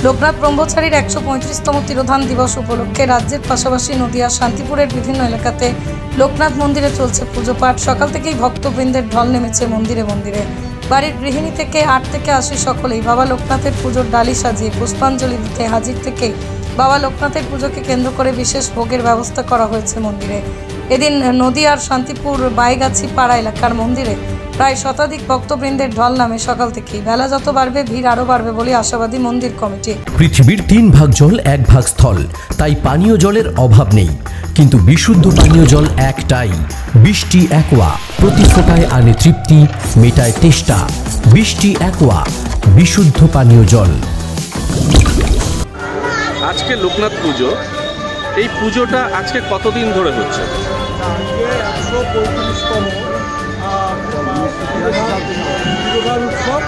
লোকনাথ ব্রহ্মচারীর 135তম তিরোধান দিবস উপলক্ষে রাজ্যের পাশাপাশি নদিয়া শান্তিপুরের বিভিন্ন এলাকাতে লোকনাথ মন্দিরে চলছে পুজো পাঠ। সকাল থেকেই ভক্তবৃন্দের ঢল নেমেছে মন্দিরে মন্দিরে। বাড়ির গৃহিণী থেকে 8 থেকে 80 সকলেই বাবা লোকনাথের পুজোর ডালি সাজিয়ে পুষ্পাঞ্জলি দিতে হাজির থেকে বাবা লোকনাথের পুজোকে কেন্দ্র করে বিশেষ ভোগের ব্যবস্থা করা হয়েছে মন্দিরে। এদিন নদিয়ার শান্তিপুর বাইগাছি পাড়া এলাকার মন্দিরে প্রায় শতাধিক ভক্তবৃন্দের ঢল নামে সকাল থেকেই। বেলা যত বাড়বে ভিড় আরও বাড়বে বলে আশাবাদী মন্দির কমিটি। পৃথিবীর 3 ভাগ জল 1 ভাগ স্থল, তাই পানীয় জলের অভাব নেই, কিন্তু বিশুদ্ধ পানীয় জল একটাই, বৃষ্টি অ্যাকোয়া। প্রতি ফোঁটায় আনে তৃপ্তি, মেটায় তেষ্টা। বৃষ্টি অ্যাকোয়া, বিশুদ্ধ পানীয় জল। আজকে লোকনাথ পুজো, এই পুজোটা আজকে কতদিন ধরে হচ্ছে? আজকে 135তম উৎসব।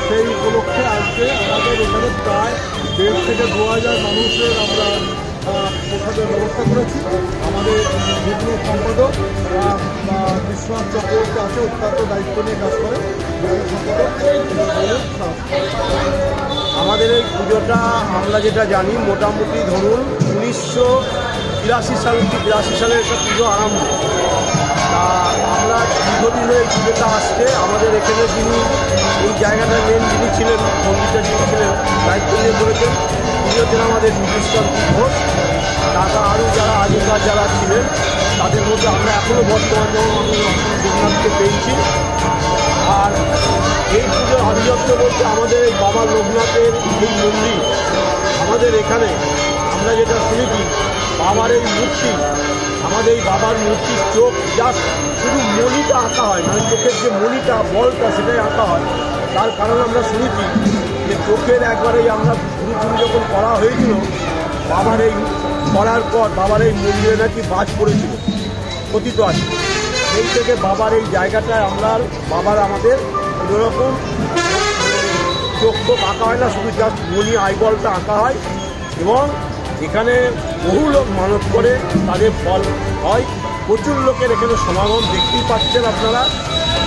সেই উপলক্ষে আজকে আমাদের এখানে প্রায় 1,500 থেকে 2,000 মানুষের আমরা প্রসাদের ব্যবস্থা করেছি। আমাদের যুগ্ম সম্পাদক বিশ্বনাথ চক্রবর্তী আছে, অত্যন্ত দায়িত্ব নিয়ে কাজ করে। আমাদের এই পুজোটা আমরা যেটা জানি, মোটামুটি ধরুন 1982 সালে একটা পুজো আরম্ভ। তা আমরা দীর্ঘদিন এই পুজোটা আসছে। আমাদের এখানে যিনি এই জায়গাটা যিনি ছিলেন, মন্দিরটা যিনি ছিলেন, দায়িত্ব নিয়ে করেছেন, তিনি হচ্ছেন আমাদের বিদ্যুৎকান্ত ঘোষ। তারা আরও যারা আগেকার যারা ছিলেন তাদের মধ্যে আমরা এখনও বর্তমান যেমন লোকনাথকে পেয়েছি। আর এই পুজোর আধিপত্য বলতে আমাদের এই বাবা লোকনাথের এই মন্দির, আমাদের এখানে আমরা যেটা শুনেছি, বাবার এই মূর্তি, আমাদের এই বাবার মূর্তির চোখ জাস্ট শুধু মণিটা আঁকা হয়, মানে চোখের যে মণিটা বলটা সেটাই আঁকা হয়। তার কারণ আমরা শুনেছি যে চোখের একবারেই আমরা পুরোপুরি যখন করা হয়েছিল, বাবার এই করার পর বাবার এই মন্দিরে নাকি বাজ পড়েছিল, কথিত আছে। সেই থেকে বাবার এই জায়গাটায় আমরা বাবার আমাদের কোনোরকম চোখ তো আঁকা হয় না, শুধু জাস্ট মণি আইবলটা আঁকা হয়। এবং এখানে বহু লোক মানত করে, তাদের ফল হয়। প্রচুর লোকের এখানে সমাগম দেখতেই পাচ্ছেন আপনারা।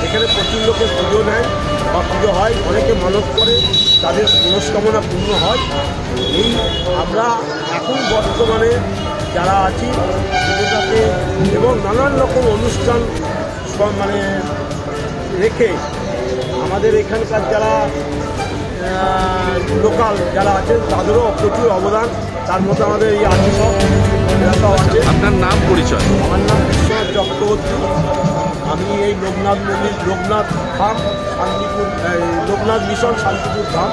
এখানে প্রচুর লোকের পুজো নেয় বা পুজো হয়, অনেকে মানত করে, তাদের মনস্কামনা পূর্ণ হয়। এই আমরা এখন বর্তমানে যারা আছি পুজোটাকে এবং নানান রকম অনুষ্ঠান মানে রেখে আমাদের এখানকার যারা লোকাল যারা আছেন তাদেরও প্রচুর অবদান। তার মধ্যে আমাদের এই আদিসব এলাকাও আছে। আপনার নাম পরিচয়? আমার নাম বিশ্বনাথ চক্রবর্তী। আমি এই লোকনাথ মন্দির, লোকনাথ ধাম শান্তিপুর, লোকনাথ মিশন শান্তিপুর ধাম,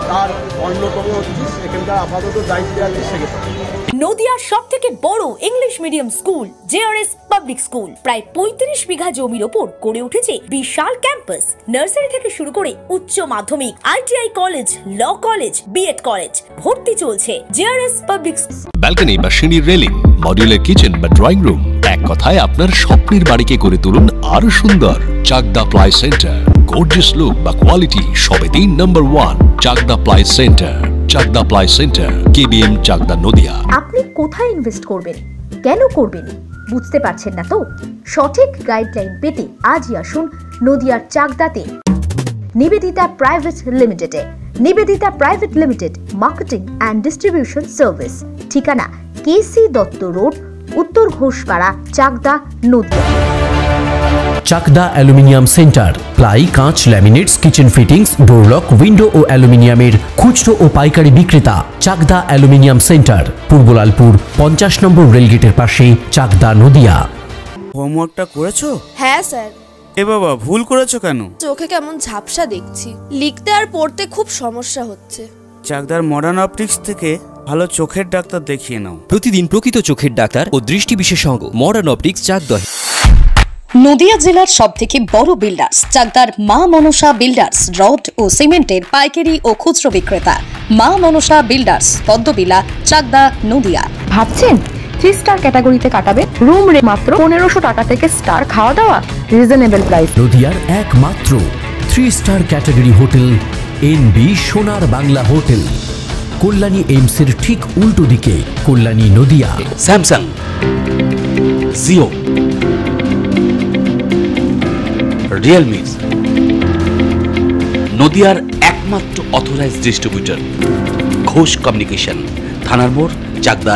তার অন্যতম হচ্ছে এখানকার আপাতত দায়িত্বে আছে সেক্রেটারি। নদিয়ার সবথেকে বড় English medium school JRS public school প্রায় 35 বিঘা জমির ওপর গড়ে উঠেছে বিশাল ক্যাম্পাস। নার্সারি থেকে শুরু করে উচ্চ মাধ্যমিক, ITI college, law college, BEd college, ভর্তি চলছে জেআরএস পাবলিক। ব্যালকনি বা সিঁড়ির রেলিং, মডিউলার কিচেন বা ড্রয়িং রুম, এক কথায় আপনার স্বপ্নের বাড়িকে করে তুলুন আরো সুন্দর। Chakdah ply centre, gorgeous look বা কোয়ালিটি সবে 3 number 1 Chakdah ply centre. Chakdah ply centre, KBM, Chakdah, Nadia. আপনি কোথায় ইনভেস্ট করবেন, কেন করবেন বুঝতে পারছেন না তো? সঠিক গাইডলাইন পেতে আজই আসুন নদিয়ার চাকদাতে নিবেদিতা প্রাইভেট লিমিটেডে। Nivedita private limited, marketing and distribution service. ঠিকানা কেসি দত্ত রোড, উত্তর Ghoshpara, Chakdah, Nadia. Chakdah aluminium centre, ply, কাঁচ, laminates, kitchen fittings, door lock, window ও অ্যালুমিনিয়ামের খুচরো ও পাইকারি বিক্রেতা। চাকদা অ্যালুমিনিয়াম সেন্টার, পূর্বলালপুর 50 নম্বর রেলগেটের পাশে, চাকদা, নদিয়া। হোমওয়ার্কটা করেছো? হ্যাঁ স্যার। এ বাবা, ভুল করেছো কেন? চোখে কেমন ঝাপসা দেখছি, লিখতে আর পড়তে খুব সমস্যা হচ্ছে। চাকদার মডার্ন অপটিক্স থেকে ভালো চোখের ডাক্তার দেখিয়ে নাও। প্রতিদিন প্রকৃত চোখের ডাক্তার ও দৃষ্টি বিশেষজ্ঞ মডার্ন অপটিক্স, চাকদা। নদিয়া জেলার সবথেকে বড় বিল্ডার্স চাকদার মা মনসা বিল্ডার্স, রড ও সিমেন্টের পাইকারি ও খুচরো বিক্রেতা। মা মনসা বিল্ডার্স, পদ্মবিলা, চাকদা, নদিয়া। ভাবছেন 3 স্টার ক্যাটাগরিতে কাটাবে? রুম রে মাত্র 1500 টাকা থেকে স্টার, খাওয়া দাওয়া রিজনেবল প্রাইস। নদিয়ার একমাত্র 3 স্টার ক্যাটাগরি হোটেল এনবি সোনার বাংলা হোটেল, কল্যাণী এইমসের ঠিক উল্টো দিকে, কল্যাণী, নদিয়া। স্যামসাং, জিও, রিয়েলমি, নদিয়ার একমাত্র অথরাইজড ডিস্ট্রিবিউটর ঘোষ কমিউনিকেশন, থানার মোড়, চাকদা